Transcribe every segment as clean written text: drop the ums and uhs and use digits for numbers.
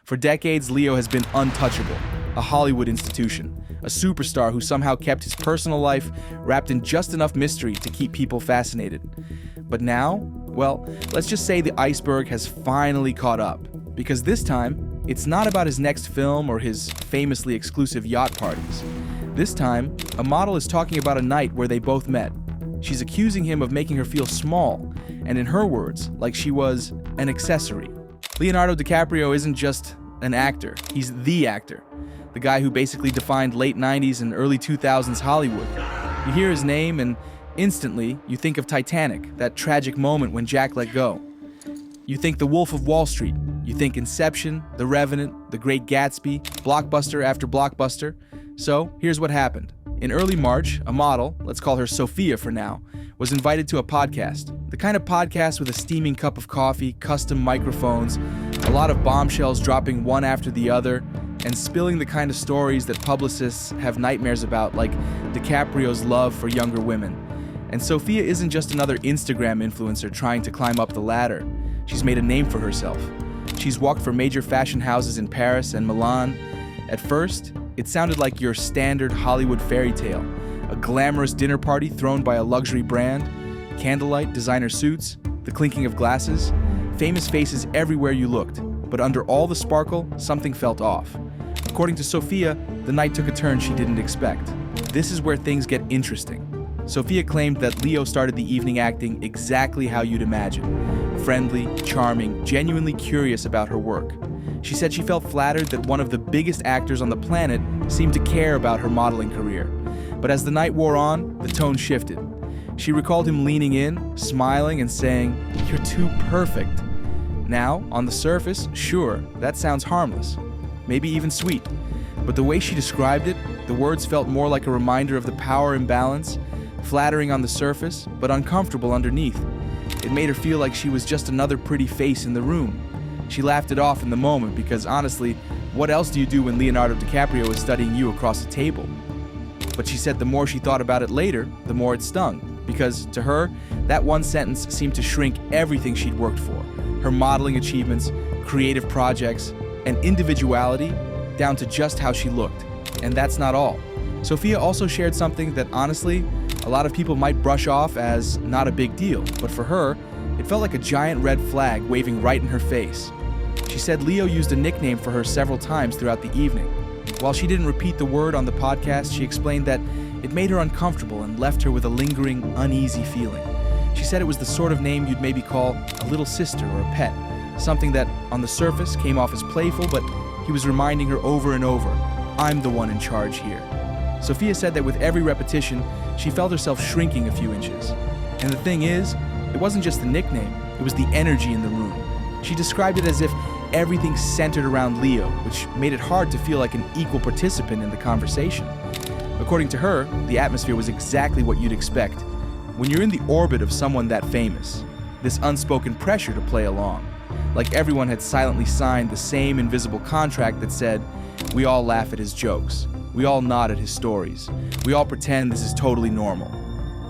For decades, Leo has been untouchable, a Hollywood institution, a superstar who somehow kept his personal life wrapped in just enough mystery to keep people fascinated. But now, well, let's just say the iceberg has finally caught up. Because this time, it's not about his next film or his famously exclusive yacht parties. This time, a model is talking about a night where they both met. She's accusing him of making her feel small, and in her words, like she was an accessory. Leonardo DiCaprio isn't just an actor, he's the actor. The guy who basically defined late 90s and early 2000s Hollywood. You hear his name and instantly you think of Titanic, that tragic moment when Jack let go. You think The Wolf of Wall Street. You think Inception, The Revenant, The Great Gatsby, blockbuster after blockbuster. So here's what happened. In early March, a model, let's call her Sophia for now, was invited to a podcast. The kind of podcast with a steaming cup of coffee, custom microphones, a lot of bombshells dropping one after the other, and spilling the kind of stories that publicists have nightmares about, like DiCaprio's love for younger women. And Sophia isn't just another Instagram influencer trying to climb up the ladder. She's made a name for herself. She's walked for major fashion houses in Paris and Milan. At first, it sounded like your standard Hollywood fairy tale. A glamorous dinner party thrown by a luxury brand, candlelight, designer suits, the clinking of glasses, famous faces everywhere you looked. But under all the sparkle, something felt off. According to Sophia, the night took a turn she didn't expect. This is where things get interesting. Sophia claimed that Leo started the evening acting exactly how you'd imagine. Friendly, charming, genuinely curious about her work. She said she felt flattered that one of the biggest actors on the planet seemed to care about her modeling career. But as the night wore on, the tone shifted. She recalled him leaning in, smiling, and saying, "You're too perfect." Now, on the surface, sure, that sounds harmless, maybe even sweet. But the way she described it, the words felt more like a reminder of the power imbalance, flattering on the surface, but uncomfortable underneath. It made her feel like she was just another pretty face in the room. She laughed it off in the moment because honestly, what else do you do when Leonardo DiCaprio is studying you across the table? But she said the more she thought about it later, the more it stung. Because to her, that one sentence seemed to shrink everything she'd worked for. Her modeling achievements, creative projects, and individuality down to just how she looked. And that's not all. Sophia also shared something that honestly, a lot of people might brush off as not a big deal, but for her, it felt like a giant red flag waving right in her face. She said Leo used a nickname for her several times throughout the evening. While she didn't repeat the word on the podcast, she explained that it made her uncomfortable and left her with a lingering, uneasy feeling. She said it was the sort of name you'd maybe call a little sister or a pet, something that, on the surface, came off as playful, but he was reminding her over and over, "I'm the one in charge here." Sophia said that with every repetition, she felt herself shrinking a few inches. And the thing is, it wasn't just the nickname, it was the energy in the room. She described it as if everything centered around Leo, which made it hard to feel like an equal participant in the conversation. According to her, the atmosphere was exactly what you'd expect when you're in the orbit of someone that famous. This unspoken pressure to play along. Like everyone had silently signed the same invisible contract that said, "We all laugh at his jokes. We all nod at his stories. We all pretend this is totally normal."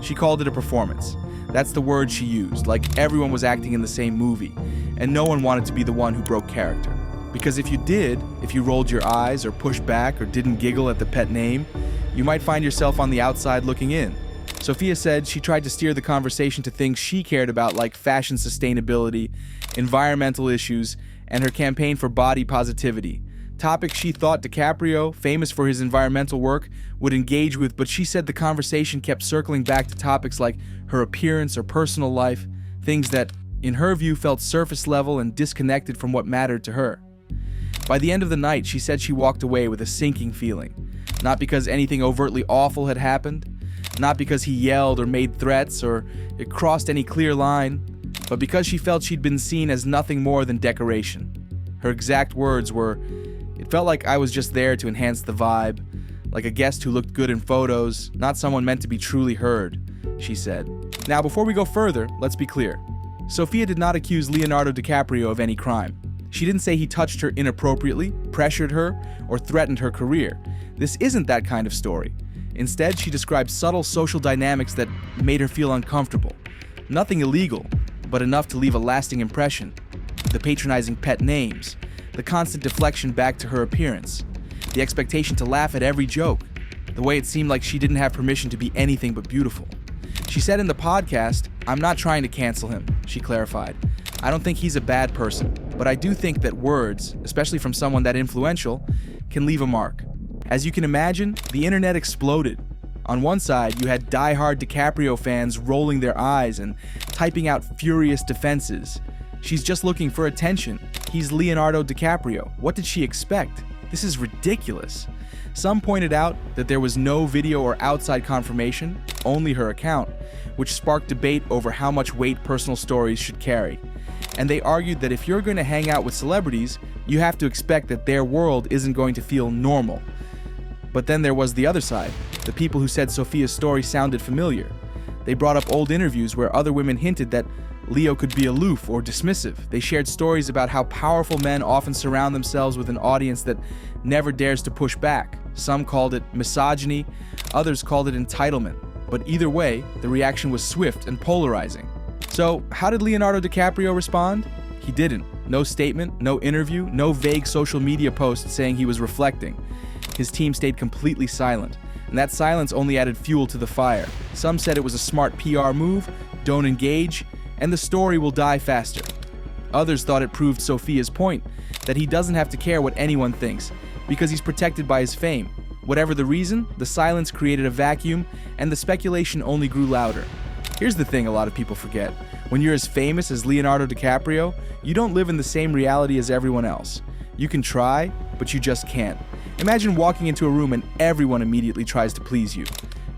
She called it a performance. That's the word she used, like everyone was acting in the same movie, and no one wanted to be the one who broke character. Because if you did, if you rolled your eyes or pushed back or didn't giggle at the pet name, you might find yourself on the outside looking in. Sophia said she tried to steer the conversation to things she cared about, like fashion sustainability, environmental issues, and her campaign for body positivity. Topics she thought DiCaprio, famous for his environmental work, would engage with, but she said the conversation kept circling back to topics like her appearance or personal life, things that, in her view, felt surface level and disconnected from what mattered to her. By the end of the night, she said she walked away with a sinking feeling. Not because anything overtly awful had happened, not because he yelled or made threats or it crossed any clear line, but because she felt she'd been seen as nothing more than decoration. Her exact words were, "It felt like I was just there to enhance the vibe, like a guest who looked good in photos, not someone meant to be truly heard," she said. Now, before we go further, let's be clear. Sophia did not accuse Leonardo DiCaprio of any crime. She didn't say he touched her inappropriately, pressured her, or threatened her career. This isn't that kind of story. Instead, she described subtle social dynamics that made her feel uncomfortable. Nothing illegal, but enough to leave a lasting impression. The patronizing pet names, The constant deflection back to her appearance. The expectation to laugh at every joke. The way it seemed like she didn't have permission to be anything but beautiful. She said in the podcast, "I'm not trying to cancel him," she clarified. "I don't think he's a bad person, but I do think that words, especially from someone that influential, can leave a mark." As you can imagine, the internet exploded. On one side, you had die-hard DiCaprio fans rolling their eyes and typing out furious defenses. "She's just looking for attention. He's Leonardo DiCaprio. What did she expect? This is ridiculous." Some pointed out that there was no video or outside confirmation, only her account, which sparked debate over how much weight personal stories should carry. And they argued that if you're going to hang out with celebrities, you have to expect that their world isn't going to feel normal. But then there was the other side, the people who said Sophia's story sounded familiar. They brought up old interviews where other women hinted that Leo could be aloof or dismissive. They shared stories about how powerful men often surround themselves with an audience that never dares to push back. Some called it misogyny, others called it entitlement. But either way, the reaction was swift and polarizing. So, how did Leonardo DiCaprio respond? He didn't. No statement, no interview, no vague social media post saying he was reflecting. His team stayed completely silent, and that silence only added fuel to the fire. Some said it was a smart PR move, don't engage, and the story will die faster. Others thought it proved Sophia's point, that he doesn't have to care what anyone thinks, because he's protected by his fame. Whatever the reason, the silence created a vacuum, and the speculation only grew louder. Here's the thing a lot of people forget. When you're as famous as Leonardo DiCaprio, you don't live in the same reality as everyone else. You can try, but you just can't. Imagine walking into a room and everyone immediately tries to please you.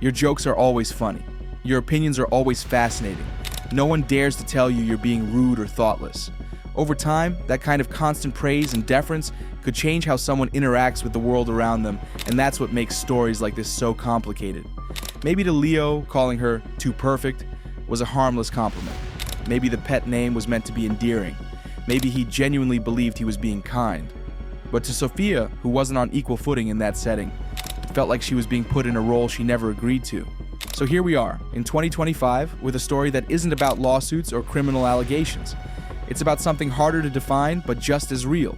Your jokes are always funny. Your opinions are always fascinating. No one dares to tell you you're being rude or thoughtless. Over time, that kind of constant praise and deference could change how someone interacts with the world around them, and that's what makes stories like this so complicated. Maybe to Leo, calling her too perfect was a harmless compliment. Maybe the pet name was meant to be endearing. Maybe he genuinely believed he was being kind. But to Sophia, who wasn't on equal footing in that setting, it felt like she was being put in a role she never agreed to. So here we are, in 2025, with a story that isn't about lawsuits or criminal allegations. It's about something harder to define, but just as real.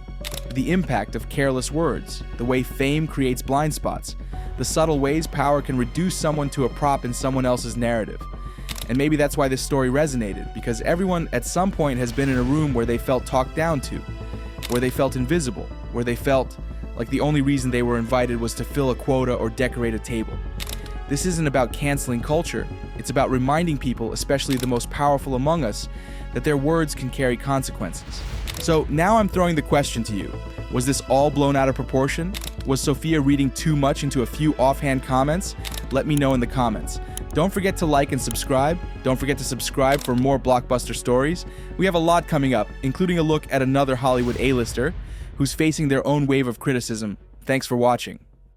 The impact of careless words, the way fame creates blind spots, the subtle ways power can reduce someone to a prop in someone else's narrative. And maybe that's why this story resonated, because everyone at some point has been in a room where they felt talked down to, where they felt invisible, where they felt like the only reason they were invited was to fill a quota or decorate a table. This isn't about canceling culture, it's about reminding people, especially the most powerful among us, that their words can carry consequences. So now I'm throwing the question to you. Was this all blown out of proportion? Was Sophia reading too much into a few offhand comments? Let me know in the comments. Don't forget to like and subscribe. Don't forget to subscribe for more blockbuster stories. We have a lot coming up, including a look at another Hollywood A-lister who's facing their own wave of criticism. Thanks for watching.